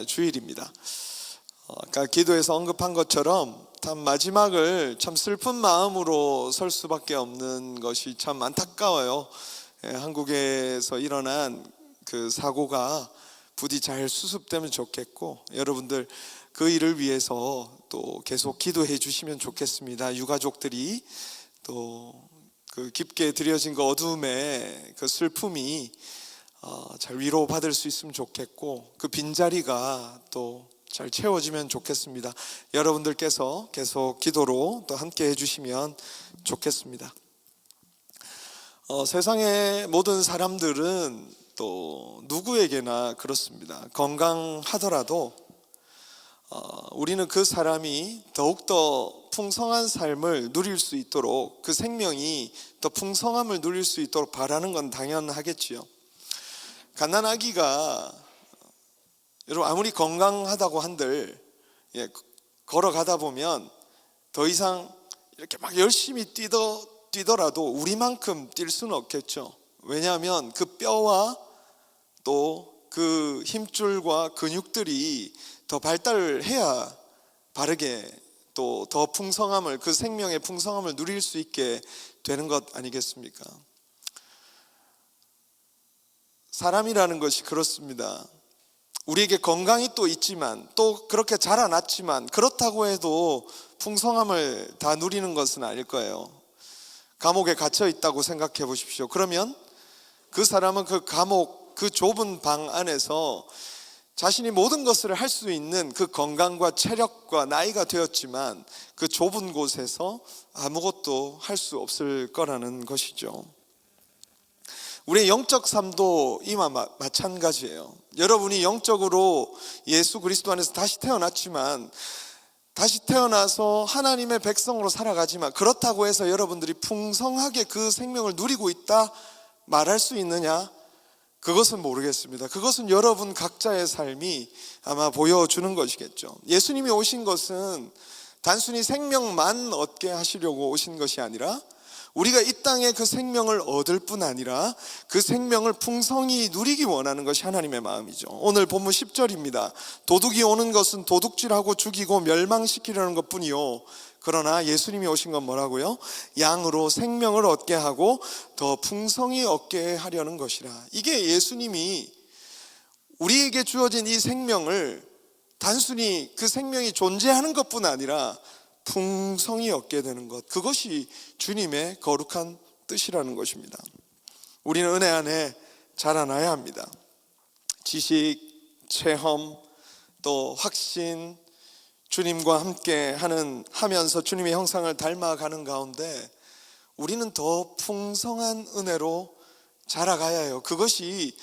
주일입니다. 아까 기도에서 언급한 것처럼 참 마지막을 참 슬픈 마음으로 설 수밖에 없는 것이 참 안타까워요. 한국에서 일어난 그 사고가 부디 잘 수습되면 좋겠고, 여러분들 그 일을 위해서 또 계속 기도해 주시면 좋겠습니다. 유가족들이 또 그 깊게 들여진 그 어둠의 그 슬픔이 잘 위로받을 수 있으면 좋겠고, 그 빈자리가 또 잘 채워지면 좋겠습니다. 여러분들께서 계속 기도로 또 함께 해주시면 좋겠습니다. 세상의 모든 사람들은 또 누구에게나 그렇습니다. 건강하더라도 우리는 그 사람이 더욱더 풍성한 삶을 누릴 수 있도록, 그 생명이 더 풍성함을 누릴 수 있도록 바라는 건 당연하겠지요. 갓난아기가 여러분 아무리 건강하다고 한들 걸어가다 보면 더 이상 이렇게 막 열심히 뛰더라도 우리만큼 뛸 수는 없겠죠. 왜냐하면 그 뼈와 또 그 힘줄과 근육들이 더 발달을 해야 바르게 또 더 풍성함을, 그 생명의 풍성함을 누릴 수 있게 되는 것 아니겠습니까? 사람이라는 것이 그렇습니다. 우리에게 건강이 또 있지만, 또 그렇게 자라났지만, 그렇다고 해도 풍성함을 다 누리는 것은 아닐 거예요. 감옥에 갇혀 있다고 생각해 보십시오. 그러면 그 사람은 그 감옥, 그 좁은 방 안에서 자신이 모든 것을 할 수 있는 그 건강과 체력과 나이가 되었지만 그 좁은 곳에서 아무것도 할 수 없을 거라는 것이죠. 우리의 영적 삶도 이와 마찬가지예요. 여러분이 영적으로 예수 그리스도 안에서 다시 태어났지만, 다시 태어나서 하나님의 백성으로 살아가지만, 그렇다고 해서 여러분들이 풍성하게 그 생명을 누리고 있다 말할 수 있느냐? 그것은 모르겠습니다. 그것은 여러분 각자의 삶이 아마 보여주는 것이겠죠. 예수님이 오신 것은 단순히 생명만 얻게 하시려고 오신 것이 아니라, 우리가 이 땅에 그 생명을 얻을 뿐 아니라 그 생명을 풍성히 누리기 원하는 것이 하나님의 마음이죠. 오늘 본문 10절입니다. 도둑이 오는 것은 도둑질하고 죽이고 멸망시키려는 것뿐이요, 그러나 예수님이 오신 건 뭐라고요? 양으로 생명을 얻게 하고 더 풍성히 얻게 하려는 것이라. 이게 예수님이 우리에게 주어진 이 생명을 단순히 그 생명이 존재하는 것뿐 아니라 풍성히 얻게 되는 것, 그것이 주님의 거룩한 뜻이라는 것입니다. 우리는 은혜 안에 자라나야 합니다. 지식, 체험, 또 확신, 주님과 함께 하면서 주님의 형상을 닮아가는 가운데 우리는 더 풍성한 은혜로 자라가야 해요. 그것이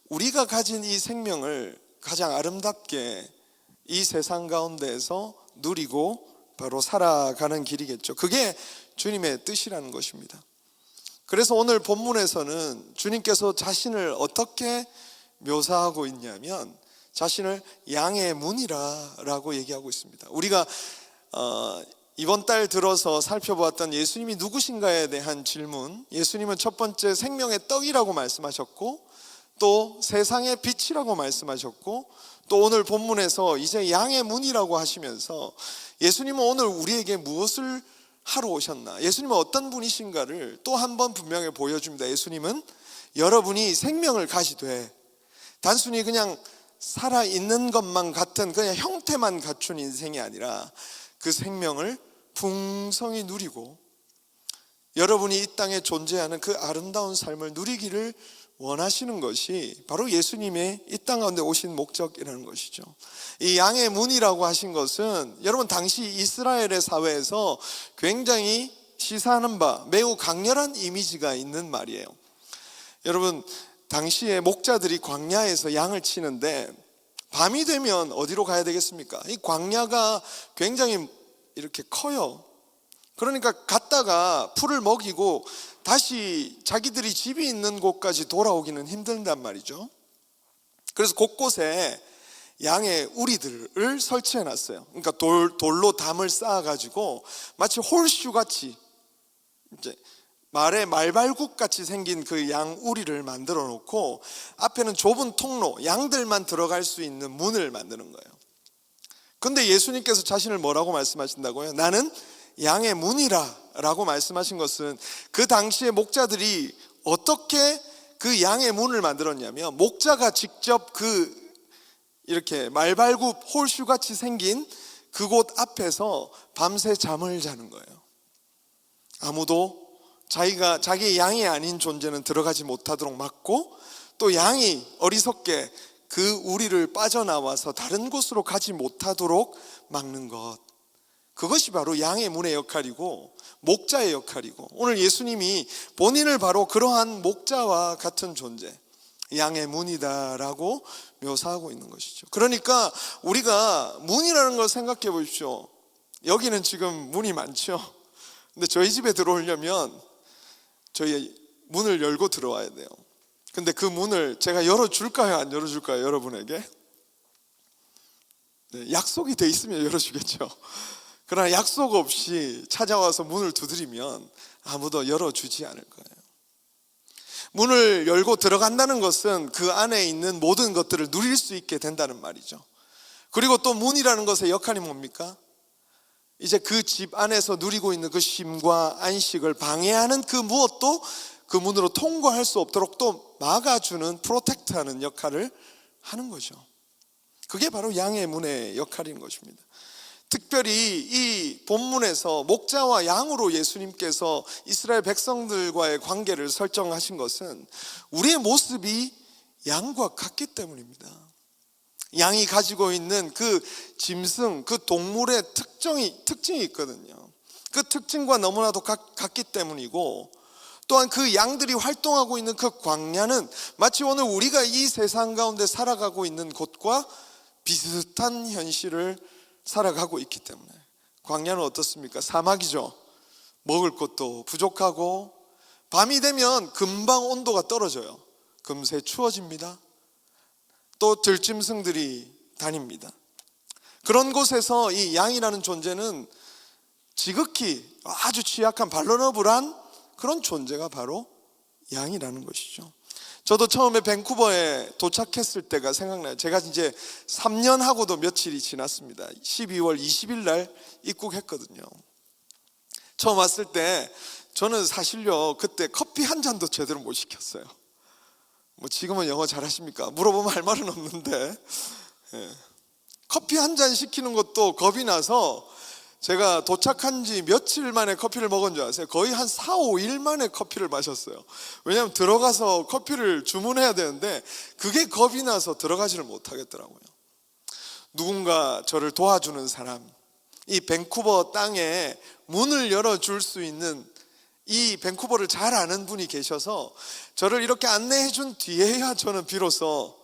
우리가 가진 이 생명을 가장 아름답게 이 세상 가운데에서 누리고 바로 살아가는 길이겠죠. 그게 주님의 뜻이라는 것입니다. 그래서 오늘 본문에서는 주님께서 자신을 어떻게 묘사하고 있냐면, 자신을 양의 문이라고 얘기하고 있습니다. 우리가 이번 달 들어서 살펴보았던 예수님이 누구신가에 대한 질문, 예수님은 첫 번째 생명의 떡이라고 말씀하셨고, 또 세상의 빛이라고 말씀하셨고, 또 오늘 본문에서 이제 양의 문이라고 하시면서 예수님은 오늘 우리에게 무엇을 하러 오셨나, 예수님은 어떤 분이신가를 또 한 번 분명히 보여줍니다. 예수님은 여러분이 생명을 가지되 단순히 그냥 살아있는 것만 같은 그냥 형태만 갖춘 인생이 아니라 그 생명을 풍성히 누리고 여러분이 이 땅에 존재하는 그 아름다운 삶을 누리기를 원하시는 것이 바로 예수님의 이 땅 가운데 오신 목적이라는 것이죠. 이 양의 문이라고 하신 것은 여러분 당시 이스라엘의 사회에서 굉장히 시사하는 바, 매우 강렬한 이미지가 있는 말이에요. 여러분 당시에 목자들이 광야에서 양을 치는데 밤이 되면 어디로 가야 되겠습니까? 이 광야가 굉장히 이렇게 커요. 그러니까 갔다가 풀을 먹이고 다시 자기들이 집이 있는 곳까지 돌아오기는 힘든단 말이죠. 그래서 곳곳에 양의 우리들을 설치해 놨어요. 그러니까 돌로 담을 쌓아가지고 마치 홀슈같이 이제 말의 말발굽 같이 생긴 그 양 우리를 만들어 놓고 앞에는 좁은 통로, 양들만 들어갈 수 있는 문을 만드는 거예요. 근데 예수님께서 자신을 뭐라고 말씀하신다고요? 나는 양의 문이라 라고 말씀하신 것은 그 당시에 목자들이 어떻게 그 양의 문을 만들었냐면, 목자가 직접 그 이렇게 말발굽 홀슈같이 생긴 그곳 앞에서 밤새 잠을 자는 거예요. 아무도 자기의 양이 아닌 존재는 들어가지 못하도록 막고, 또 양이 어리석게 그 우리를 빠져나와서 다른 곳으로 가지 못하도록 막는 것, 그것이 바로 양의 문의 역할이고 목자의 역할이고, 오늘 예수님이 본인을 바로 그러한 목자와 같은 존재, 양의 문이다라고 묘사하고 있는 것이죠. 그러니까 우리가 문이라는 걸 생각해 보십시오. 여기는 지금 문이 많죠. 근데 저희 집에 들어오려면 저희 문을 열고 들어와야 돼요. 근데 그 문을 제가 열어줄까요, 안 열어줄까요, 여러분에게? 네, 약속이 돼 있으면 열어주겠죠. 그러나 약속 없이 찾아와서 문을 두드리면 아무도 열어주지 않을 거예요. 문을 열고 들어간다는 것은 그 안에 있는 모든 것들을 누릴 수 있게 된다는 말이죠. 그리고 또 문이라는 것의 역할이 뭡니까? 이제 그 집 안에서 누리고 있는 그 쉼과 안식을 방해하는 그 무엇도 그 문으로 통과할 수 없도록 또 막아주는, 프로텍트하는 역할을 하는 거죠. 그게 바로 양의 문의 역할인 것입니다. 특별히 이 본문에서 목자와 양으로 예수님께서 이스라엘 백성들과의 관계를 설정하신 것은 우리의 모습이 양과 같기 때문입니다. 양이 가지고 있는 그 짐승, 그 동물의 특징이 있거든요. 그 특징과 너무나도 같기 때문이고, 또한 그 양들이 활동하고 있는 그 광야는 마치 오늘 우리가 이 세상 가운데 살아가고 있는 곳과 비슷한 현실을 살아가고 있기 때문에. 광야는 어떻습니까? 사막이죠. 먹을 것도 부족하고, 밤이 되면 금방 온도가 떨어져요. 금세 추워집니다. 또 들짐승들이 다닙니다. 그런 곳에서 이 양이라는 존재는 지극히 아주 취약한 발러너블한 그런 존재가 바로 양이라는 것이죠. 저도 처음에 밴쿠버에 도착했을 때가 생각나요. 제가 이제 3년하고도 며칠이 지났습니다. 12월 20일 날 입국했거든요. 처음 왔을 때 저는 사실요, 그때 커피 한 잔도 제대로 못 시켰어요. 뭐 지금은 영어 잘하십니까? 물어보면 할 말은 없는데, 커피 한 잔 시키는 것도 겁이 나서 제가 도착한 지 며칠 만에 커피를 먹은 줄 아세요? 거의 한 4, 5일 만에 커피를 마셨어요. 왜냐하면 들어가서 커피를 주문해야 되는데 그게 겁이 나서 들어가지를 못하겠더라고요. 누군가 저를 도와주는 사람, 이 밴쿠버 땅에 문을 열어줄 수 있는, 이 밴쿠버를 잘 아는 분이 계셔서 저를 이렇게 안내해 준 뒤에야 저는 비로소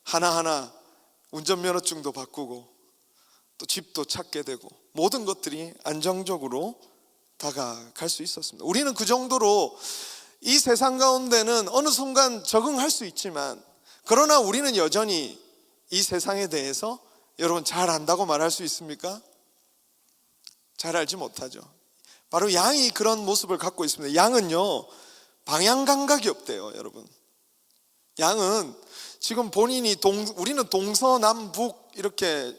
하나하나 운전면허증도 바꾸고 또 집도 찾게 되고 모든 것들이 안정적으로 다가갈 수 있었습니다. 우리는 그 정도로 이 세상 가운데는 어느 순간 적응할 수 있지만, 그러나 우리는 여전히 이 세상에 대해서 여러분 잘 안다고 말할 수 있습니까? 잘 알지 못하죠. 바로 양이 그런 모습을 갖고 있습니다. 양은요, 방향 감각이 없대요, 여러분. 양은 지금 본인이 우리는 동서남북 이렇게,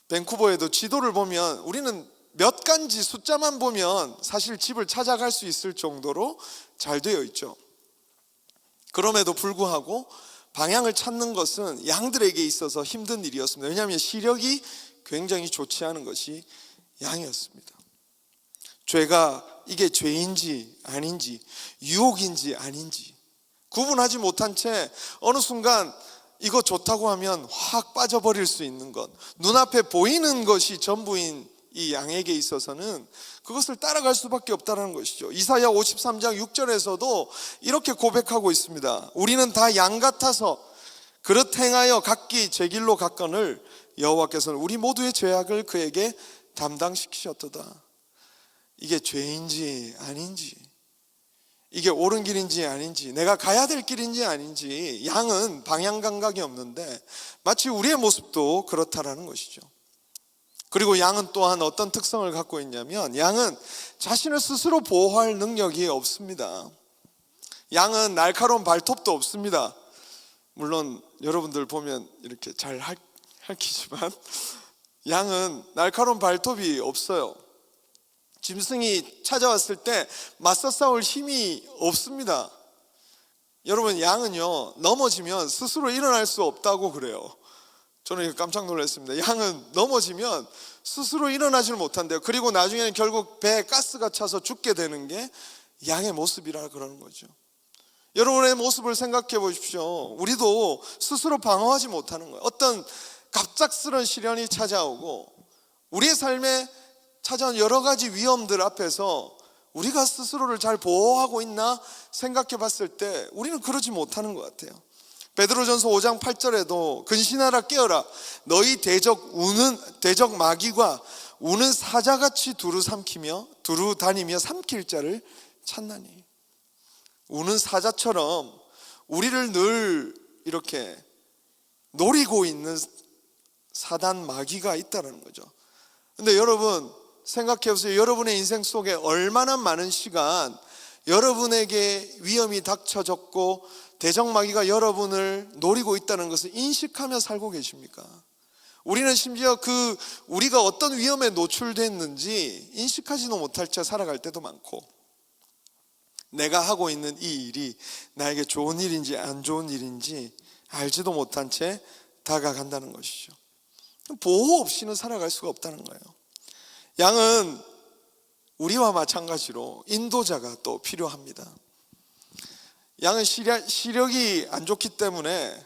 밴쿠버에도 지도를 보면 우리는 몇 간지 숫자만 보면 사실 집을 찾아갈 수 있을 정도로 잘 되어 있죠. 그럼에도 불구하고 방향을 찾는 것은 양들에게 있어서 힘든 일이었습니다. 왜냐하면 시력이 굉장히 좋지 않은 것이 양이었습니다. 죄가 이게 죄인지 아닌지, 유혹인지 아닌지 구분하지 못한 채 어느 순간 이거 좋다고 하면 확 빠져버릴 수 있는 것, 눈앞에 보이는 것이 전부인 이 양에게 있어서는 그것을 따라갈 수밖에 없다는 것이죠. 이사야 53장 6절에서도 이렇게 고백하고 있습니다. 우리는 다 양 같아서 그릇 행하여 각기 제 길로 갔거늘 여호와께서는 우리 모두의 죄악을 그에게 담당시키셨도다. 이게 죄인지 아닌지, 이게 옳은 길인지 아닌지, 내가 가야 될 길인지 아닌지, 양은 방향 감각이 없는데 마치 우리의 모습도 그렇다라는 것이죠. 그리고 양은 또한 어떤 특성을 갖고 있냐면 양은 자신을 스스로 보호할 능력이 없습니다. 양은 날카로운 발톱도 없습니다. 물론 여러분들 보면 이렇게 잘 핥히지만 양은 날카로운 발톱이 없어요. 짐승이 찾아왔을 때 맞서 싸울 힘이 없습니다. 여러분, 양은요 넘어지면 스스로 일어날 수 없다고 그래요. 저는 깜짝 놀랐습니다. 양은 넘어지면 스스로 일어나질 못한대요. 그리고 나중에는 결국 배에 가스가 차서 죽게 되는 게 양의 모습이라 그러는 거죠. 여러분의 모습을 생각해 보십시오. 우리도 스스로 방어하지 못하는 거예요. 어떤 갑작스런 시련이 찾아오고 우리의 삶에 찾아온 여러 가지 위험들 앞에서 우리가 스스로를 잘 보호하고 있나 생각해 봤을 때 우리는 그러지 못하는 것 같아요. 베드로전서 5장 8절에도 근신하라 깨어라 너희 대적 마귀가 우는 사자같이 두루 다니며 삼킬 자를 찾나니. 우는 사자처럼 우리를 늘 이렇게 노리고 있는 사단 마귀가 있다는 거죠. 근데 여러분 생각해 보세요. 여러분의 인생 속에 얼마나 많은 시간 여러분에게 위험이 닥쳐졌고 대적 마귀가 여러분을 노리고 있다는 것을 인식하며 살고 계십니까? 우리는 심지어 우리가 어떤 위험에 노출됐는지 인식하지도 못할 채 살아갈 때도 많고, 내가 하고 있는 이 일이 나에게 좋은 일인지 안 좋은 일인지 알지도 못한 채 다가간다는 것이죠. 보호 없이는 살아갈 수가 없다는 거예요. 양은 우리와 마찬가지로 인도자가 또 필요합니다. 양은 시력이 안 좋기 때문에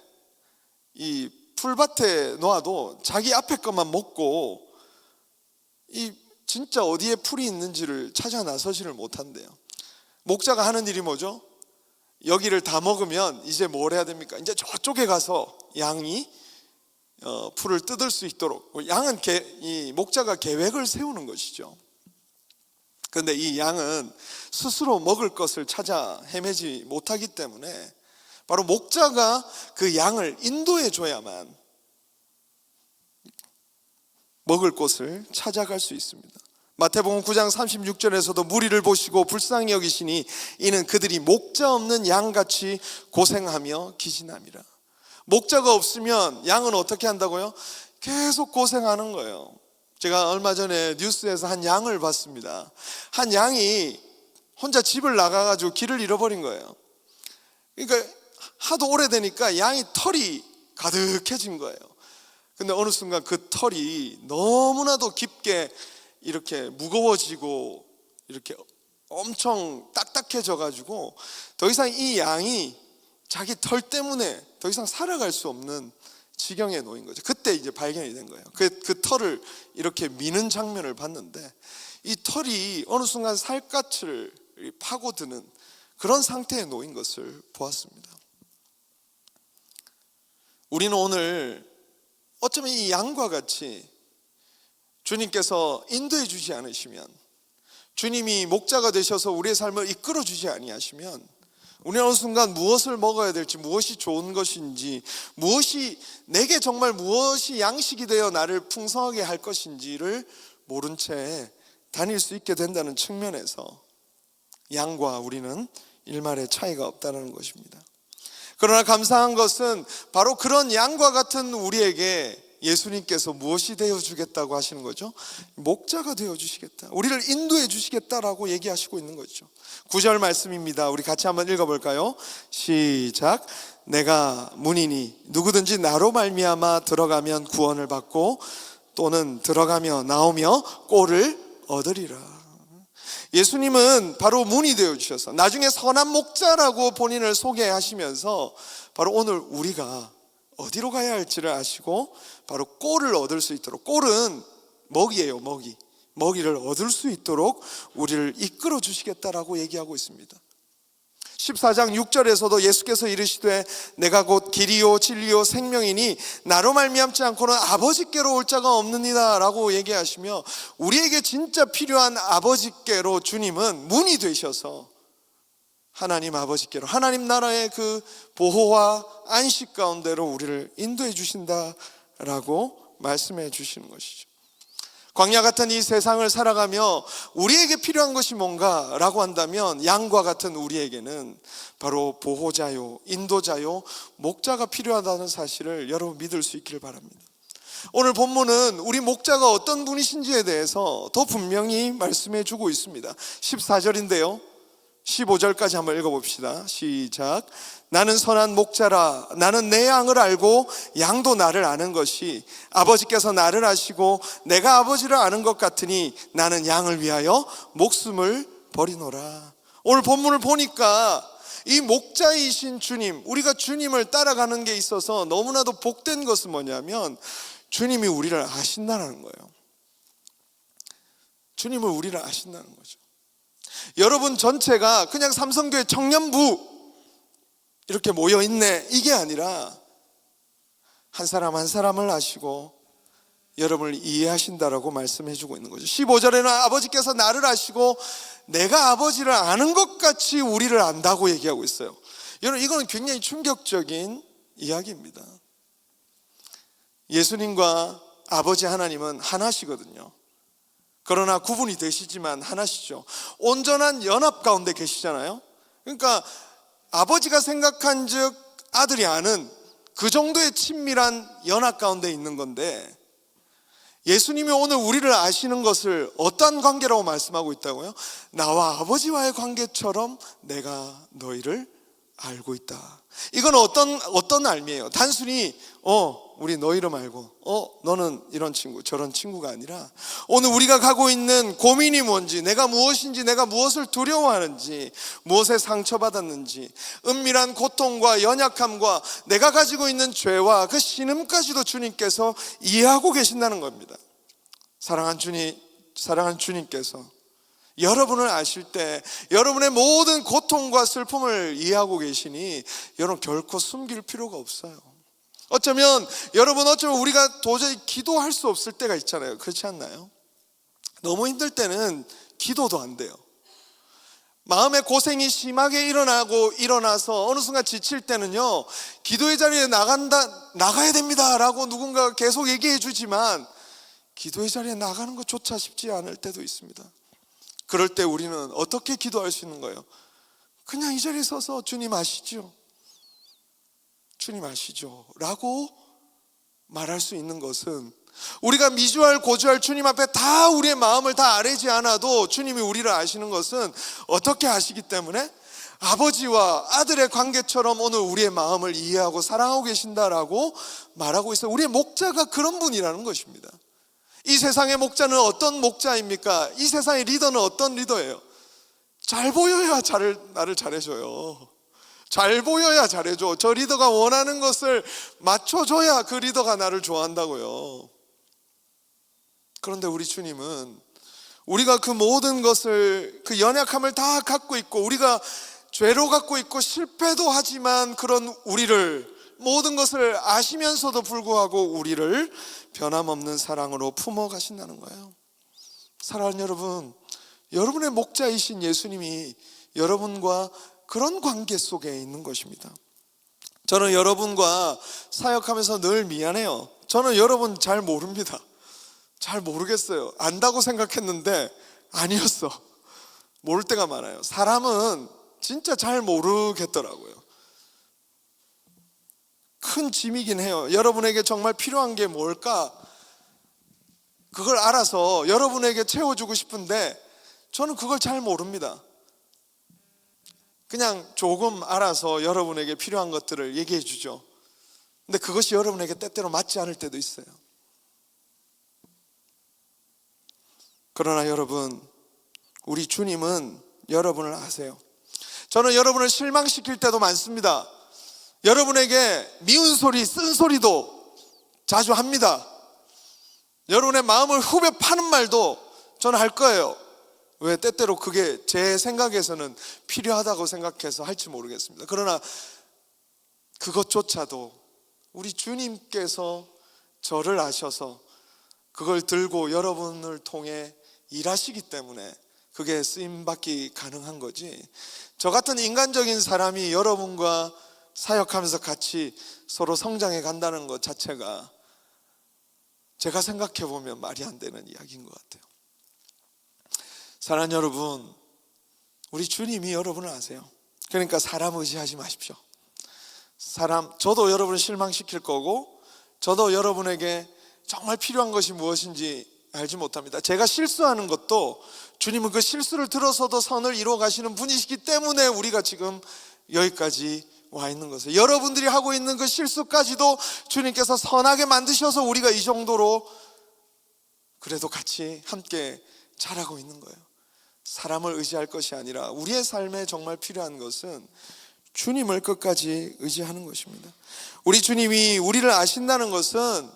이 풀밭에 놓아도 자기 앞에 것만 먹고 이 진짜 어디에 풀이 있는지를 찾아 나서지를 못한대요. 목자가 하는 일이 뭐죠? 여기를 다 먹으면 이제 뭘 해야 됩니까? 이제 저쪽에 가서 양이 풀을 뜯을 수 있도록, 양은 이 목자가 계획을 세우는 것이죠. 그런데 이 양은 스스로 먹을 것을 찾아 헤매지 못하기 때문에 바로 목자가 그 양을 인도해 줘야만 먹을 곳을 찾아갈 수 있습니다. 마태복음 9장 36절에서도 무리를 보시고 불쌍히 여기시니 이는 그들이 목자 없는 양같이 고생하며 기진함이라. 목자가 없으면 양은 어떻게 한다고요? 계속 고생하는 거예요. 제가 얼마 전에 뉴스에서 한 양을 봤습니다. 한 양이 혼자 집을 나가가지고 길을 잃어버린 거예요. 그러니까 하도 오래되니까 양이 털이 가득해진 거예요. 근데 어느 순간 그 털이 너무나도 깊게 이렇게 무거워지고 이렇게 엄청 딱딱해져 가지고 더 이상 이 양이 자기 털 때문에 더 이상 살아갈 수 없는 지경에 놓인 거죠. 그때 이제 발견이 된 거예요. 그 털을 이렇게 미는 장면을 봤는데 이 털이 어느 순간 살갗을 파고드는 그런 상태에 놓인 것을 보았습니다. 우리는 오늘 어쩌면 이 양과 같이 주님께서 인도해 주지 않으시면, 주님이 목자가 되셔서 우리의 삶을 이끌어 주지 아니하시면 우리는 어느 순간 무엇을 먹어야 될지, 무엇이 좋은 것인지, 내게 정말 무엇이 양식이 되어 나를 풍성하게 할 것인지를 모른 채 다닐 수 있게 된다는 측면에서 양과 우리는 일말의 차이가 없다는 것입니다. 그러나 감사한 것은 바로 그런 양과 같은 우리에게 예수님께서 무엇이 되어주겠다고 하시는 거죠? 목자가 되어주시겠다, 우리를 인도해 주시겠다라고 얘기하시고 있는 거죠. 9절 말씀입니다. 우리 같이 한번 읽어볼까요? 시작. 내가 문이니 누구든지 나로 말미암아 들어가면 구원을 받고 또는 들어가며 나오며 꼴을 얻으리라. 예수님은 바로 문이 되어주셔서 나중에 선한 목자라고 본인을 소개하시면서 바로 오늘 우리가 어디로 가야 할지를 아시고 바로 꼴을 얻을 수 있도록, 꼴은 먹이에요, 먹이를 얻을 수 있도록 우리를 이끌어 주시겠다라고 얘기하고 있습니다. 14장 6절에서도 예수께서 이르시되 내가 곧 길이요 진리요 생명이니 나로 말미암지 않고는 아버지께로 올 자가 없느니라 라고 얘기하시며, 우리에게 진짜 필요한 아버지께로 주님은 문이 되셔서 하나님 아버지께로, 하나님 나라의 그 보호와 안식 가운데로 우리를 인도해 주신다라고 말씀해 주시는 것이죠. 광야 같은 이 세상을 살아가며 우리에게 필요한 것이 뭔가라고 한다면 양과 같은 우리에게는 바로 보호자요, 인도자요, 목자가 필요하다는 사실을 여러분 믿을 수 있기를 바랍니다. 오늘 본문은 우리 목자가 어떤 분이신지에 대해서 더 분명히 말씀해 주고 있습니다. 14절인데요 15절까지 한번 읽어봅시다. 시작. 나는 선한 목자라. 나는 내 양을 알고 양도 나를 아는 것이 아버지께서 나를 아시고 내가 아버지를 아는 것 같으니 나는 양을 위하여 목숨을 버리노라. 오늘 본문을 보니까 이 목자이신 주님, 우리가 주님을 따라가는 게 있어서 너무나도 복된 것은 뭐냐면 주님이 우리를 아신다는 거예요. 주님을 우리를 아신다는 거죠. 여러분 전체가 그냥 삼성교회 청년부 이렇게 모여있네 이게 아니라 한 사람 한 사람을 아시고 여러분을 이해하신다라고 말씀해 주고 있는 거죠. 15절에는 아버지께서 나를 아시고 내가 아버지를 아는 것 같이 우리를 안다고 얘기하고 있어요. 여러분 이거는 굉장히 충격적인 이야기입니다. 예수님과 아버지 하나님은 하나시거든요. 그러나 구분이 되시지만 하나시죠. 온전한 연합 가운데 계시잖아요. 그러니까 아버지가 생각한 즉 아들이 아는 그 정도의 친밀한 연합 가운데 있는 건데 예수님이 오늘 우리를 아시는 것을 어떠한 관계라고 말씀하고 있다고요? 나와 아버지와의 관계처럼 내가 너희를 알고 있다. 이건 어떤 알미예요? 단순히 우리 너 이름 알고 너는 이런 친구 저런 친구가 아니라 오늘 우리가 가고 있는 고민이 뭔지, 내가 무엇인지, 내가 무엇을 두려워하는지, 무엇에 상처받았는지, 은밀한 고통과 연약함과 내가 가지고 있는 죄와 그 신음까지도 주님께서 이해하고 계신다는 겁니다. 사랑하는 주님께서 여러분을 아실 때 여러분의 모든 고통과 슬픔을 이해하고 계시니 여러분 결코 숨길 필요가 없어요. 어쩌면 우리가 도저히 기도할 수 없을 때가 있잖아요. 그렇지 않나요? 너무 힘들 때는 기도도 안 돼요. 마음의 고생이 심하게 일어나서 어느 순간 지칠 때는요 기도의 자리에 나가야 됩니다 라고 누군가 계속 얘기해 주지만 기도의 자리에 나가는 것조차 쉽지 않을 때도 있습니다. 그럴 때 우리는 어떻게 기도할 수 있는 거예요? 그냥 이 자리에 서서 주님 아시죠? 주님 아시죠? 라고 말할 수 있는 것은 우리가 미주알 고주할 주님 앞에 다 우리의 마음을 다 아뢰지 않아도 주님이 우리를 아시는 것은 어떻게 아시기 때문에 아버지와 아들의 관계처럼 오늘 우리의 마음을 이해하고 사랑하고 계신다라고 말하고 있어요. 우리의 목자가 그런 분이라는 것입니다. 이 세상의 목자는 어떤 목자입니까? 이 세상의 리더는 어떤 리더예요? 잘 보여야 나를 잘해줘요. 잘 보여야 잘해줘. 저 리더가 원하는 것을 맞춰줘야 그 리더가 나를 좋아한다고요. 그런데 우리 주님은 우리가 그 모든 것을, 그 연약함을 다 갖고 있고 우리가 죄로 갖고 있고 실패도 하지만 그런 우리를, 모든 것을 아시면서도 불구하고 우리를 변함없는 사랑으로 품어 가신다는 거예요. 사랑하는 여러분, 여러분의 목자이신 예수님이 여러분과 그런 관계 속에 있는 것입니다. 저는 여러분과 사역하면서 늘 미안해요. 저는 여러분 잘 모릅니다. 잘 모르겠어요. 안다고 생각했는데 아니었어. 모를 때가 많아요. 사람은 진짜 잘 모르겠더라고요. 큰 짐이긴 해요. 여러분에게 정말 필요한 게 뭘까? 그걸 알아서 여러분에게 채워주고 싶은데 저는 그걸 잘 모릅니다. 그냥 조금 알아서 여러분에게 필요한 것들을 얘기해 주죠. 근데 그것이 여러분에게 때때로 맞지 않을 때도 있어요. 그러나 여러분, 우리 주님은 여러분을 아세요. 저는 여러분을 실망시킬 때도 많습니다. 여러분에게 미운 소리, 쓴 소리도 자주 합니다. 여러분의 마음을 후벼 파는 말도 저는 할 거예요. 왜? 때때로 그게 제 생각에서는 필요하다고 생각해서 할지 모르겠습니다. 그러나 그것조차도 우리 주님께서 저를 아셔서 그걸 들고 여러분을 통해 일하시기 때문에 그게 쓰임받기 가능한 거지, 저 같은 인간적인 사람이 여러분과 사역하면서 같이 서로 성장해 간다는 것 자체가 제가 생각해 보면 말이 안 되는 이야기인 것 같아요. 사랑하는 여러분, 우리 주님이 여러분을 아세요. 그러니까 사람 의지하지 마십시오. 저도 여러분을 실망시킬 거고, 저도 여러분에게 정말 필요한 것이 무엇인지 알지 못합니다. 제가 실수하는 것도 주님은 그 실수를 들어서도 선을 이루어 가시는 분이시기 때문에 우리가 지금 여기까지 와 있는 것이에요. 여러분들이 하고 있는 그 실수까지도 주님께서 선하게 만드셔서 우리가 이 정도로 그래도 같이 함께 자라고 있는 거예요. 사람을 의지할 것이 아니라 우리의 삶에 정말 필요한 것은 주님을 끝까지 의지하는 것입니다. 우리 주님이 우리를 아신다는 것은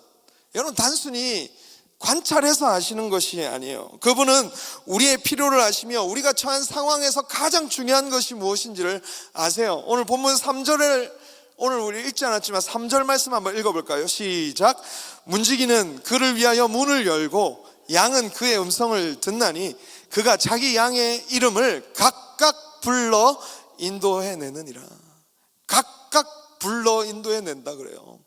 여러분 단순히 관찰해서 아시는 것이 아니에요. 그분은 우리의 필요를 아시며 우리가 처한 상황에서 가장 중요한 것이 무엇인지를 아세요. 오늘 본문 3절을 오늘 우리 읽지 않았지만 3절 말씀 한번 읽어볼까요? 시작. 문지기는 그를 위하여 문을 열고 양은 그의 음성을 듣나니 그가 자기 양의 이름을 각각 불러 인도해내느니라. 각각 불러 인도해낸다 그래요.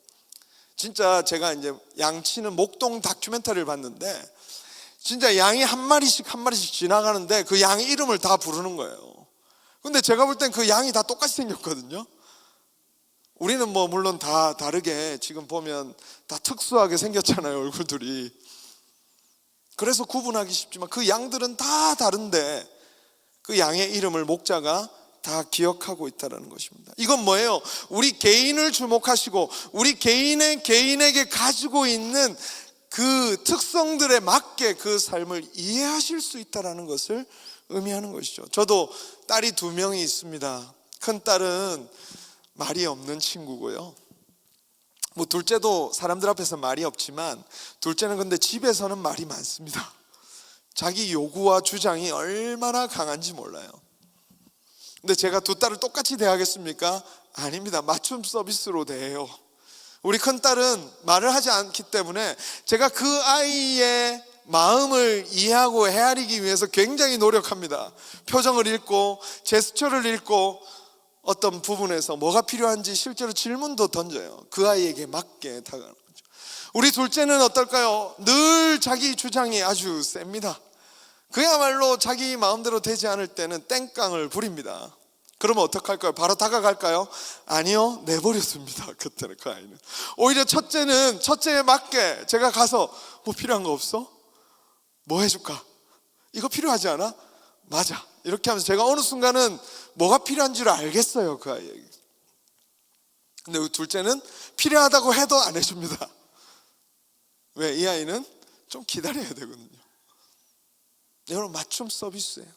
진짜 제가 이제 양치는 목동 다큐멘터리를 봤는데 진짜 양이 한 마리씩 지나가는데 그 양의 이름을 다 부르는 거예요. 근데 제가 볼 땐 그 양이 다 똑같이 생겼거든요. 우리는 뭐 물론 다 다르게 지금 보면 다 특수하게 생겼잖아요, 얼굴들이. 그래서 구분하기 쉽지만 그 양들은 다 다른데 그 양의 이름을 목자가 다 기억하고 있다는 것입니다. 이건 뭐예요? 우리 개인을 주목하시고 우리 개인에게 가지고 있는 그 특성들에 맞게 그 삶을 이해하실 수 있다는 것을 의미하는 것이죠. 저도 딸이 2명이 있습니다. 큰 딸은 말이 없는 친구고요. 뭐 둘째도 사람들 앞에서 말이 없지만 둘째는 근데 집에서는 말이 많습니다. 자기 요구와 주장이 얼마나 강한지 몰라요. 근데 제가 2 딸을 똑같이 대하겠습니까? 아닙니다. 맞춤 서비스로 대해요. 우리 큰딸은 말을 하지 않기 때문에 제가 그 아이의 마음을 이해하고 헤아리기 위해서 굉장히 노력합니다. 표정을 읽고 제스처를 읽고 어떤 부분에서 뭐가 필요한지 실제로 질문도 던져요. 그 아이에게 맞게 다가가는 거죠. 우리 둘째는 어떨까요? 늘 자기 주장이 아주 셉니다. 그야말로 자기 마음대로 되지 않을 때는 땡깡을 부립니다. 그러면 어떡할까요? 바로 다가갈까요? 아니요, 내버렸습니다. 그때는 그 아이는 오히려 첫째에 맞게 제가 가서 뭐 필요한 거 없어? 뭐 해줄까? 이거 필요하지 않아? 맞아. 이렇게 하면서 제가 어느 순간은 뭐가 필요한 줄 알겠어요, 그 아이에게. 근데 둘째는 필요하다고 해도 안 해줍니다. 왜? 이 아이는 좀 기다려야 되거든요. 여러분, 맞춤 서비스예요.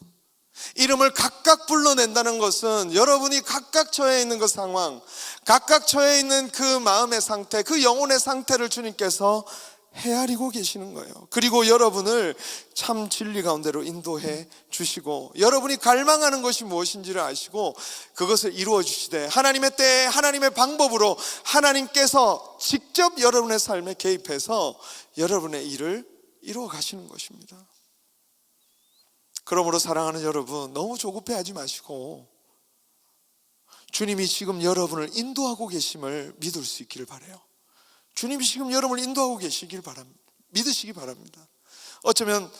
이름을 각각 불러낸다는 것은 여러분이 각각 처해 있는 그 상황, 각각 처해 있는 그 마음의 상태, 그 영혼의 상태를 주님께서 헤아리고 계시는 거예요. 그리고 여러분을 참 진리 가운데로 인도해 주시고 여러분이 갈망하는 것이 무엇인지를 아시고 그것을 이루어 주시되 하나님의 때에 하나님의 방법으로 하나님께서 직접 여러분의 삶에 개입해서 여러분의 일을 이루어 가시는 것입니다. 그러므로 사랑하는 여러분, 너무 조급해하지 마시고 주님이 지금 여러분을 인도하고 계심을 믿을 수 있기를 바라요. 주님이 지금 여러분을 인도하고 계시길 바랍니다. 믿으시기 바랍니다. 어쩌면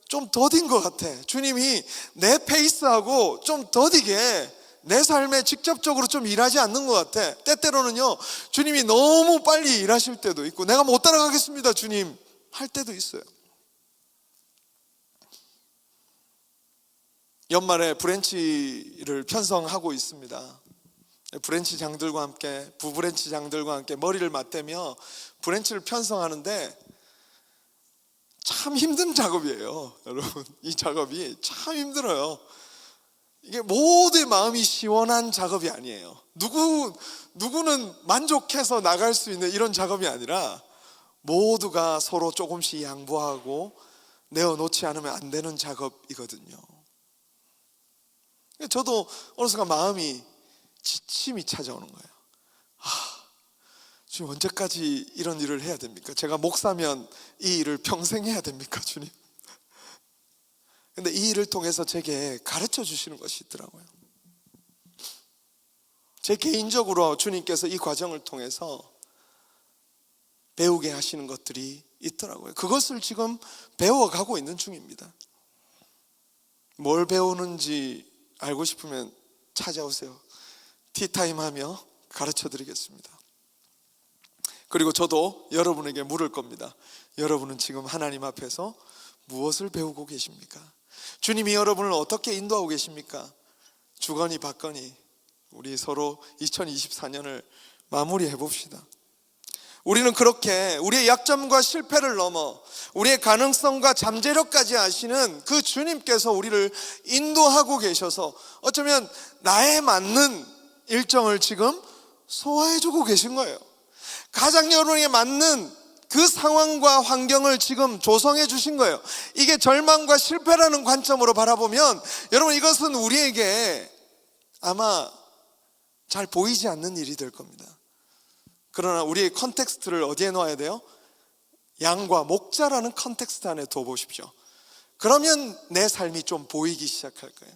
좀 더딘 것 같아. 주님이 내 페이스하고 좀 더디게 내 삶에 직접적으로 좀 일하지 않는 것 같아. 때때로는요, 주님이 너무 빨리 일하실 때도 있고 내가 못 따라가겠습니다 주님 할 때도 있어요. 연말에 브랜치를 편성하고 있습니다. 브랜치 장들과 함께, 부브랜치 장들과 함께 머리를 맞대며 브랜치를 편성하는데 참 힘든 작업이에요. 여러분, 이 작업이 참 힘들어요. 이게 모두의 마음이 시원한 작업이 아니에요. 누구는 만족해서 나갈 수 있는 이런 작업이 아니라 모두가 서로 조금씩 양보하고 내어놓지 않으면 안 되는 작업이거든요. 저도 어느 순간 마음이 지침이 찾아오는 거예요. 주님, 언제까지 이런 일을 해야 됩니까? 제가 목사면 이 일을 평생 해야 됩니까 주님? 근데 이 일을 통해서 제게 가르쳐 주시는 것이 있더라고요. 제 개인적으로 주님께서 이 과정을 통해서 배우게 하시는 것들이 있더라고요. 그것을 지금 배워가고 있는 중입니다. 뭘 배우는지 알고 싶으면 찾아오세요. 티타임 하며 가르쳐 드리겠습니다. 그리고 저도 여러분에게 물을 겁니다. 여러분은 지금 하나님 앞에서 무엇을 배우고 계십니까? 주님이 여러분을 어떻게 인도하고 계십니까? 주거니 받거니 우리 서로 2024년을 마무리해 봅시다. 우리는 그렇게 우리의 약점과 실패를 넘어 우리의 가능성과 잠재력까지 아시는 그 주님께서 우리를 인도하고 계셔서 어쩌면 나에 맞는 일정을 지금 소화해주고 계신 거예요. 가장 여러분에게 맞는 그 상황과 환경을 지금 조성해 주신 거예요. 이게 절망과 실패라는 관점으로 바라보면 여러분 이것은 우리에게 아마 잘 보이지 않는 일이 될 겁니다. 그러나 우리의 컨텍스트를 어디에 놓아야 돼요? 양과 목자라는 컨텍스트 안에 둬보십시오. 그러면 내 삶이 좀 보이기 시작할 거예요.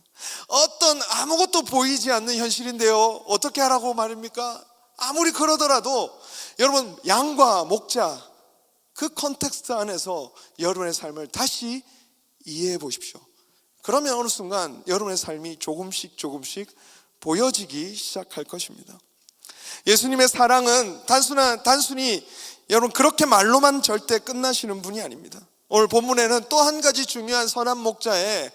어떤 아무것도 보이지 않는 현실인데요, 어떻게 하라고 말입니까? 아무리 그러더라도 여러분 양과 목자 그 컨텍스트 안에서 여러분의 삶을 다시 이해해 보십시오. 그러면 어느 순간 여러분의 삶이 조금씩 보여지기 시작할 것입니다. 예수님의 사랑은 단순히 여러분 그렇게 말로만 절대 끝나시는 분이 아닙니다. 오늘 본문에는 또 한 가지 중요한 선한 목자의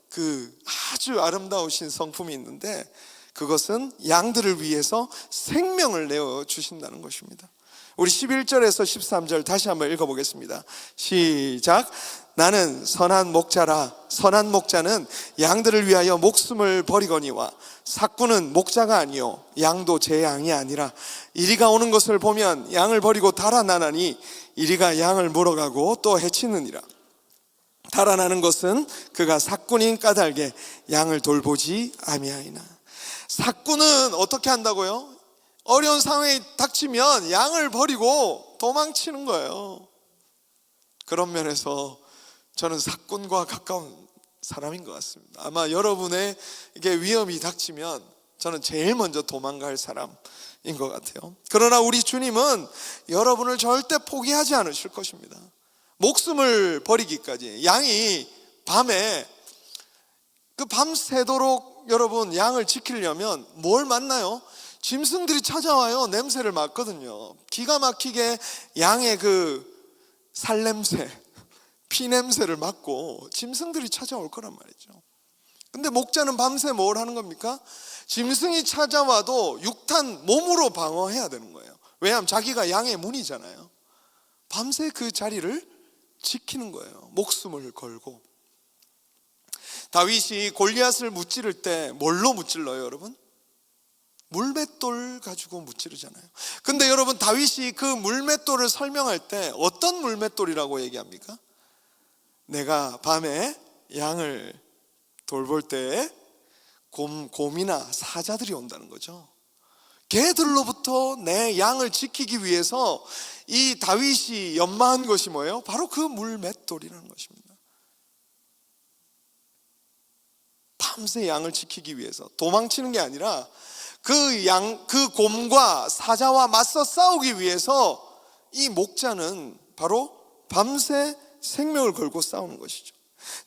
그 아주 아름다우신 성품이 있는데 그것은 양들을 위해서 생명을 내어 주신다는 것입니다. 우리 11절에서 13절 다시 한번 읽어보겠습니다. 시작. 나는 선한 목자라. 선한 목자는 양들을 위하여 목숨을 버리거니와 삭구는 목자가 아니요 양도 제 양이 아니라 이리가 오는 것을 보면 양을 버리고 달아나나니 이리가 양을 물어가고 또 해치느니라. 달아나는 것은 그가 삭군인 까닭에 양을 돌보지 아니하이나. 삭군은 어떻게 한다고요? 어려운 상황이 닥치면 양을 버리고 도망치는 거예요. 그런 면에서 저는 삭군과 가까운 사람인 것 같습니다. 아마 여러분에게 위험이 닥치면 저는 제일 먼저 도망갈 사람인 것 같아요. 그러나 우리 주님은 여러분을 절대 포기하지 않으실 것입니다. 목숨을 버리기까지. 양이 밤에 밤새도록 여러분 양을 지키려면 뭘 만나요? 짐승들이 찾아와요. 냄새를 맡거든요. 기가 막히게 양의 그 살냄새, 피냄새를 맡고 짐승들이 찾아올 거란 말이죠. 근데 목자는 밤새 뭘 하는 겁니까? 짐승이 찾아와도 육탄 몸으로 방어해야 되는 거예요. 왜냐하면 자기가 양의 문이잖아요. 밤새 그 자리를 지키는 거예요. 목숨을 걸고. 다윗이 골리앗을 무찌를 때 뭘로 무찔러요, 여러분? 물맷돌 가지고 무찌르잖아요. 근데 여러분 다윗이 그 물맷돌을 설명할 때 어떤 물맷돌이라고 얘기합니까? 내가 밤에 양을 돌볼 때 곰이나 사자들이 온다는 거죠. 개들로부터 내 양을 지키기 위해서 이 다윗이 연마한 것이 뭐예요? 바로 그 물맷돌이라는 것입니다. 밤새 양을 지키기 위해서 도망치는 게 아니라 그 곰과 사자와 맞서 싸우기 위해서 이 목자는 바로 밤새 생명을 걸고 싸우는 것이죠.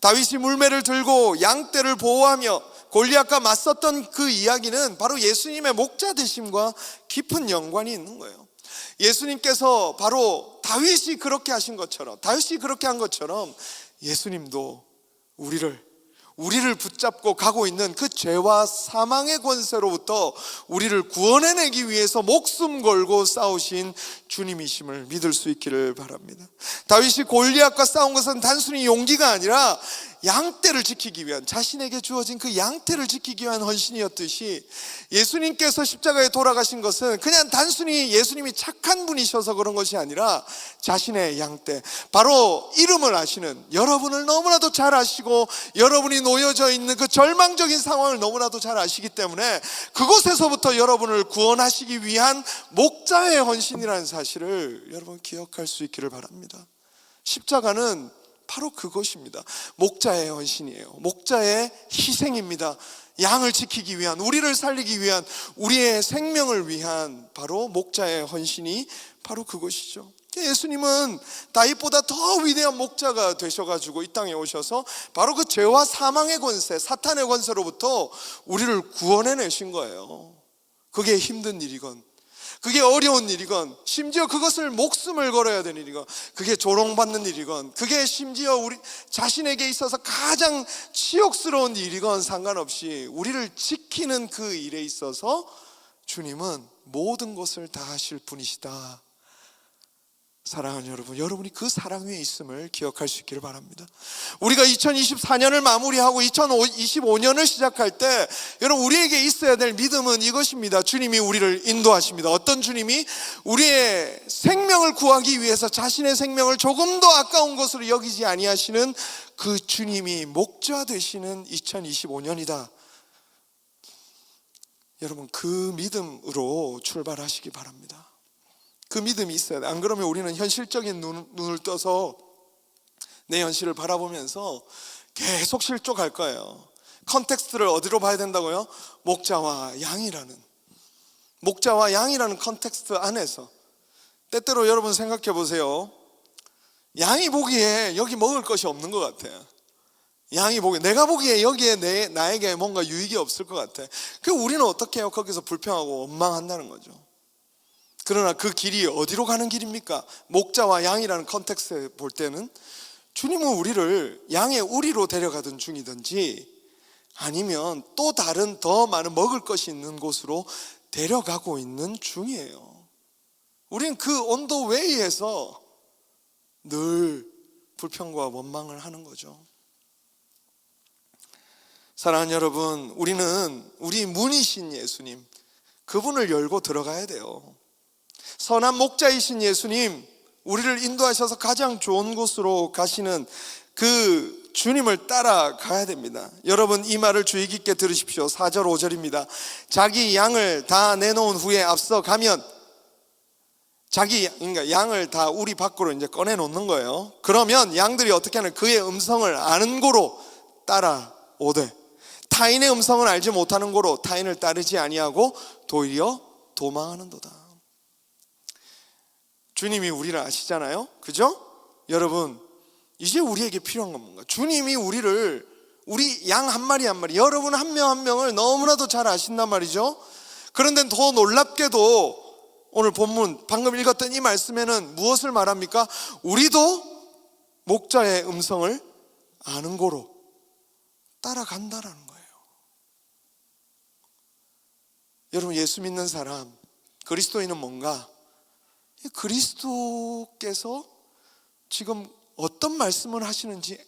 다윗이 물매를 들고 양떼를 보호하며 골리앗과 맞섰던 그 이야기는 바로 예수님의 목자 되심과 깊은 연관이 있는 거예요. 예수님께서 바로 다윗이 그렇게 하신 것처럼, 다윗이 그렇게 한 것처럼 예수님도 우리를 붙잡고 가고 있는 그 죄와 사망의 권세로부터 우리를 구원해내기 위해서 목숨 걸고 싸우신 주님이심을 믿을 수 있기를 바랍니다. 다윗이 골리앗과 싸운 것은 단순히 용기가 아니라 양떼를 지키기 위한, 자신에게 주어진 그 양떼를 지키기 위한 헌신이었듯이 예수님께서 십자가에 돌아가신 것은 그냥 단순히 예수님이 착한 분이셔서 그런 것이 아니라 자신의 양떼, 바로 이름을 아시는, 여러분을 너무나도 잘 아시고 여러분이 놓여져 있는 그 절망적인 상황을 너무나도 잘 아시기 때문에 그곳에서부터 여러분을 구원하시기 위한 목자의 헌신이라는 사실을 여러분 기억할 수 있기를 바랍니다. 십자가는 바로 그것입니다. 목자의 헌신이에요. 목자의 희생입니다. 양을 지키기 위한, 우리를 살리기 위한, 우리의 생명을 위한 바로 목자의 헌신이 바로 그것이죠. 예수님은 다윗보다 더 위대한 목자가 되셔가지고 이 땅에 오셔서 바로 그 죄와 사망의 권세, 사탄의 권세로부터 우리를 구원해내신 거예요. 그게 힘든 일이건, 그게 어려운 일이건, 심지어 그것을 목숨을 걸어야 되는 일이건, 그게 조롱받는 일이건, 그게 심지어 우리 자신에게 있어서 가장 치욕스러운 일이건 상관없이 우리를 지키는 그 일에 있어서 주님은 모든 것을 다 하실 분이시다. 사랑하는 여러분, 여러분이 그 사랑 위에 있음을 기억할 수 있기를 바랍니다. 우리가 2024년을 마무리하고 2025년을 시작할 때 여러분, 우리에게 있어야 될 믿음은 이것입니다. 주님이 우리를 인도하십니다. 어떤 주님이? 우리의 생명을 구하기 위해서 자신의 생명을 조금도 아까운 것으로 여기지 아니하시는 그 주님이 목자 되시는 2025년이다. 여러분, 그 믿음으로 출발하시기 바랍니다. 그 믿음이 있어야 돼. 안 그러면 우리는 현실적인 눈을 떠서 내 현실을 바라보면서 계속 실족할 거예요. 컨텍스트를 어디로 봐야 된다고요? 목자와 양이라는 컨텍스트 안에서. 때때로 여러분 생각해 보세요. 양이 보기에 여기 먹을 것이 없는 것 같아요. 양이 보기에, 내가 보기에 여기에 나에게 뭔가 유익이 없을 것 같아. 그 우리는 어떻게 해요? 거기서 불평하고 원망한다는 거죠. 그러나 그 길이 어디로 가는 길입니까? 목자와 양이라는 컨텍스트에 볼 때는 주님은 우리를 양의 우리로 데려가던 중이든지 아니면 또 다른 더 많은 먹을 것이 있는 곳으로 데려가고 있는 중이에요. 우리는 그 온도 외에서 늘 불평과 원망을 하는 거죠. 사랑하는 여러분, 우리는 우리 문이신 예수님, 그분을 열고 들어가야 돼요. 선한 목자이신 예수님, 우리를 인도하셔서 가장 좋은 곳으로 가시는 그 주님을 따라가야 됩니다. 여러분, 이 말을 주의 깊게 들으십시오. 4절 5절입니다 자기 양을 다 내놓은 후에 앞서 가면, 그러니까 양을 다 우리 밖으로 이제 꺼내놓는 거예요. 그러면 양들이 어떻게 하는, 그의 음성을 아는 고로 따라오되 타인의 음성을 알지 못하는 고로 타인을 따르지 아니하고 도리어 도망하는도다. 주님이 우리를 아시잖아요, 그죠? 여러분, 이제 우리에게 필요한 건 뭔가? 주님이 우리 양 한 마리 한 마리, 여러분 한 명 한 명을 너무나도 잘 아신단 말이죠. 그런데 더 놀랍게도 오늘 본문 방금 읽었던 이 말씀에는 무엇을 말합니까? 우리도 목자의 음성을 아는 고로 따라간다라는 거예요. 여러분, 예수 믿는 사람, 그리스도인은 뭔가? 그리스도께서 지금 어떤 말씀을 하시는지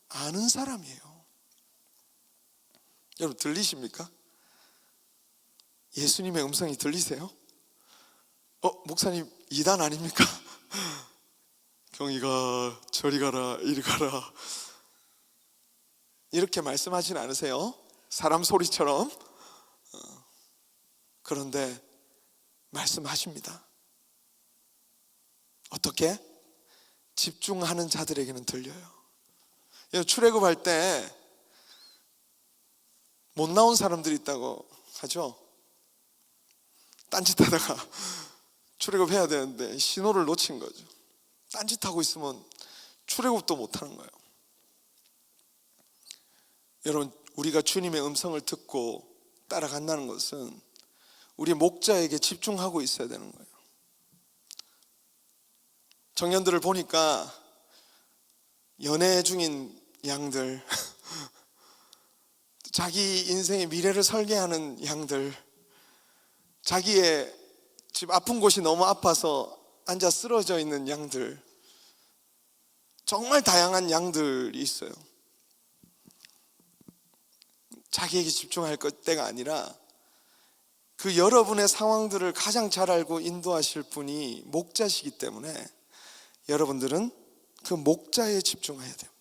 아는 사람이에요. 여러분, 들리십니까? 예수님의 음성이 들리세요? 목사님 이단 아닙니까? 경희가 저리 가라 이리 가라 이렇게 말씀하진 않으세요? 사람 소리처럼. 그런데 말씀하십니다. 어떻게? 집중하는 자들에게는 들려요. 출애굽할 때 못 나온 사람들이 있다고 하죠. 딴짓하다가 출애굽해야 되는데 신호를 놓친 거죠. 딴짓하고 있으면 출애굽도 못하는 거예요. 여러분, 우리가 주님의 음성을 듣고 따라간다는 것은 우리 목자에게 집중하고 있어야 되는 거예요. 청년들을 보니까 연애 중인 양들, 자기 인생의 미래를 설계하는 양들, 자기의 집 아픈 곳이 너무 아파서 앉아 쓰러져 있는 양들, 정말 다양한 양들이 있어요. 자기에게 집중할 때가 아니라 그 여러분의 상황들을 가장 잘 알고 인도하실 분이 목자시기 때문에 여러분들은 그 목자에 집중해야 됩니다.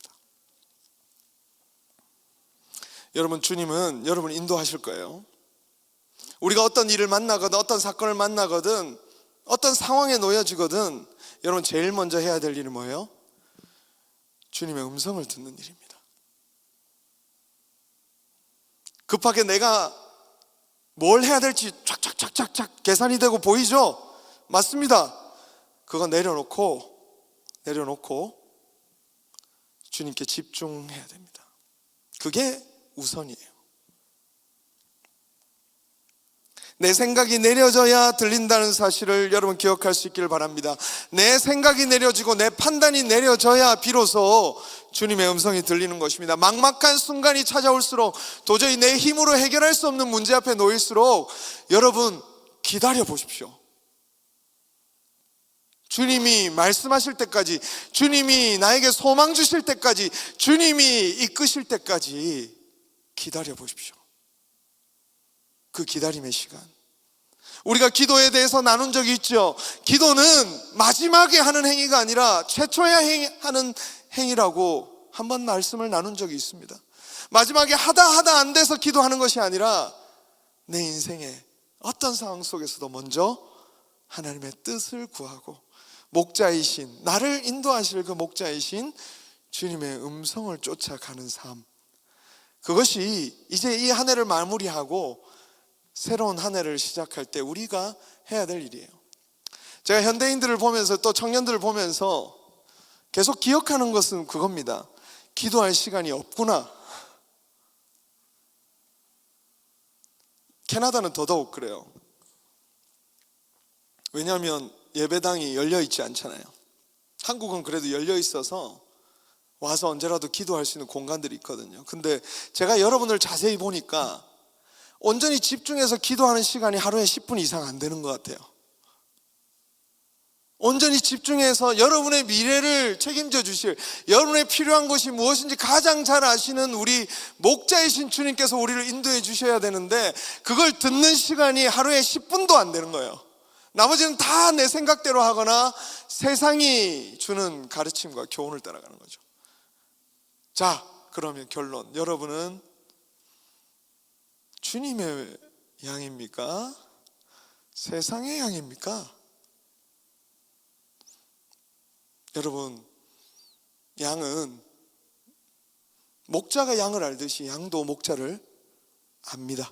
여러분, 주님은 여러분을 인도하실 거예요. 우리가 어떤 일을 만나거든, 어떤 사건을 만나거든, 어떤 상황에 놓여지거든, 여러분 제일 먼저 해야 될 일은 뭐예요? 주님의 음성을 듣는 일입니다. 급하게 내가 뭘 해야 될지 착착착착착 계산이 되고 보이죠? 맞습니다. 그거 내려놓고 주님께 집중해야 됩니다. 그게 우선이에요. 내 생각이 내려져야 들린다는 사실을 여러분 기억할 수 있기를 바랍니다. 내 생각이 내려지고 내 판단이 내려져야 비로소 주님의 음성이 들리는 것입니다. 막막한 순간이 찾아올수록, 도저히 내 힘으로 해결할 수 없는 문제 앞에 놓일수록 여러분 기다려 보십시오. 주님이 말씀하실 때까지, 주님이 나에게 소망 주실 때까지, 주님이 이끄실 때까지 기다려 보십시오. 그 기다림의 시간. 우리가 기도에 대해서 나눈 적이 있죠. 기도는 마지막에 하는 행위가 아니라 최초에 하는 행위라고 한번 말씀을 나눈 적이 있습니다. 마지막에 하다 안 돼서 기도하는 것이 아니라 내 인생의 어떤 상황 속에서도 먼저 하나님의 뜻을 구하고, 목자이신, 나를 인도하실 그 목자이신 주님의 음성을 쫓아가는 삶, 그것이 이제 이 한 해를 마무리하고 새로운 한 해를 시작할 때 우리가 해야 될 일이에요. 제가 현대인들을 보면서, 또 청년들을 보면서 계속 기억하는 것은 그겁니다. 기도할 시간이 없구나. 캐나다는 더더욱 그래요. 왜냐하면 예배당이 열려있지 않잖아요. 한국은 그래도 열려있어서 와서 언제라도 기도할 수 있는 공간들이 있거든요. 근데 제가 여러분을 자세히 보니까 온전히 집중해서 기도하는 시간이 하루에 10분 이상 안 되는 것 같아요. 온전히 집중해서 여러분의 미래를 책임져 주실, 여러분의 필요한 것이 무엇인지 가장 잘 아시는 우리 목자이신 주님께서 우리를 인도해 주셔야 되는데, 그걸 듣는 시간이 하루에 10분도 안 되는 거예요. 나머지는 다 내 생각대로 하거나 세상이 주는 가르침과 교훈을 따라가는 거죠. 자, 그러면 결론. 여러분은 주님의 양입니까? 세상의 양입니까? 여러분, 양은, 목자가 양을 알듯이 양도 목자를 압니다.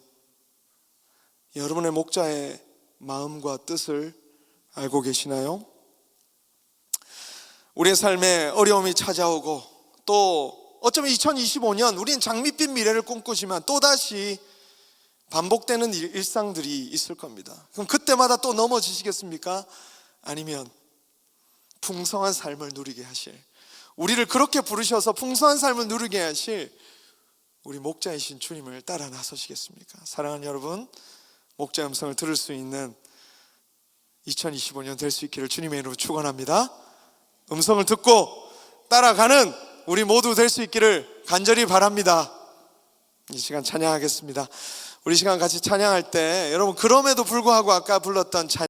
여러분의 목자의 마음과 뜻을 알고 계시나요? 우리의 삶에 어려움이 찾아오고, 또 어쩌면 2025년 우리는 장밋빛 미래를 꿈꾸지만 또다시 반복되는 일상들이 있을 겁니다. 그럼 그때마다 또 넘어지시겠습니까? 아니면 풍성한 삶을 누리게 하실, 우리를 그렇게 부르셔서 풍성한 삶을 누리게 하실 우리 목자이신 주님을 따라 나서시겠습니까? 사랑하는 여러분, 목자 음성을 들을 수 있는 2025년 될 수 있기를 주님의 이름으로 축원합니다. 음성을 듣고 따라가는 우리 모두 될 수 있기를 간절히 바랍니다. 이 시간 찬양하겠습니다. 우리 시간 같이 찬양할 때 여러분, 그럼에도 불구하고 아까 불렀던 찬양